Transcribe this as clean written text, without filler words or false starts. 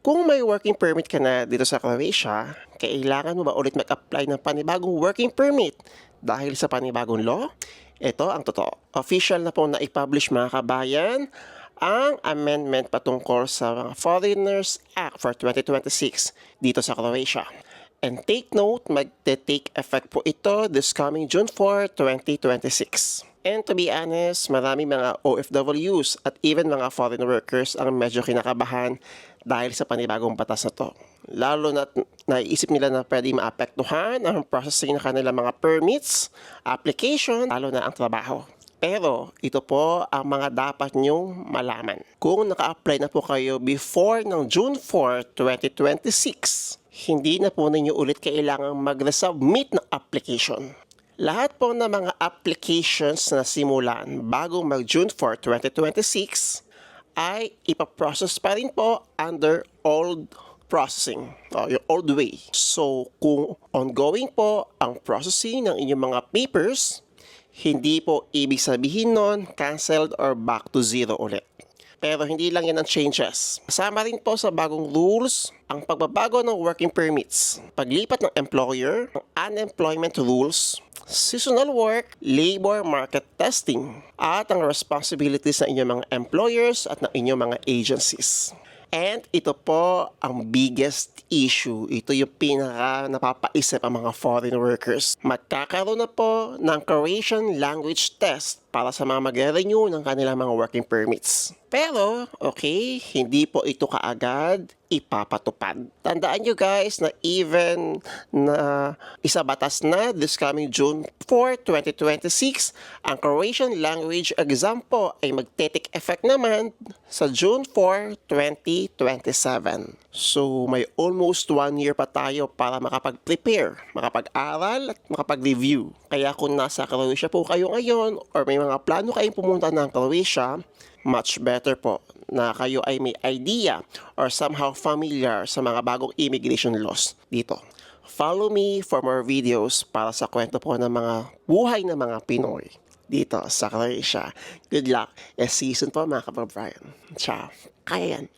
Kung may working permit ka na dito sa Croatia, kailangan mo ba ulit mag-apply ng panibagong working permit dahil sa panibagong law? Ito ang totoo. Official na po na i-publish mga kabayan ang amendment patungkol sa mga Foreigners Act for 2026 dito sa Croatia. And take note, magte-take effect po ito this coming June 4, 2026. And to be honest, marami mga OFWs at even mga foreign workers ang medyo kinakabahan dahil sa panibagong batas na to. Lalo na naiisip nila na pwede maapektuhan ang processing ng kanilang mga permits, application, lalo na ang trabaho. Pero ito po ang mga dapat nyong malaman. Kung naka-apply na po kayo before ng June 4, 2026, hindi na po ninyo ulit kailangang mag-resubmit ng application. Lahat po ng mga applications na simulan bago mag-June 4, 2026 ay ipaprocess pa rin po under old processing, yung old way. So, kung ongoing po ang processing ng inyong mga papers, hindi po ibig sabihin nun canceled or back to zero ulit. Pero hindi lang yan ang changes. Kasama rin po sa bagong rules ang pagbabago ng working permits, paglipat ng employer, ang unemployment rules, seasonal work, labor market testing, at ang responsibilities ng inyong mga employers at ng inyong mga agencies. And ito po ang biggest issue. Ito yung pinaka napapaisip ang mga foreign workers. Magkakaroon na po ng Croatian language test para sa mga mag-renew ng kanilang mga working permits. Pero, okay, hindi po ito kaagad ipapatupad. Tandaan nyo guys na even na isabatas na this coming June 4, 2026, ang Croatian language exam po ay magte-take effect naman sa June 4, 2027. So, may almost 1 year pa tayo para makapag-prepare, makapag-aral at makapag-review. Kaya kung nasa Croatia po kayo ngayon or may mga plano kayong pumunta ng Croatia, much better po na kayo ay may idea or somehow familiar sa mga bagong immigration laws dito. Follow me for more videos para sa kwento po ng mga buhay ng mga Pinoy dito sa Croatia. Good luck and see you soon po mga kababayan. Ciao. Kaya yan.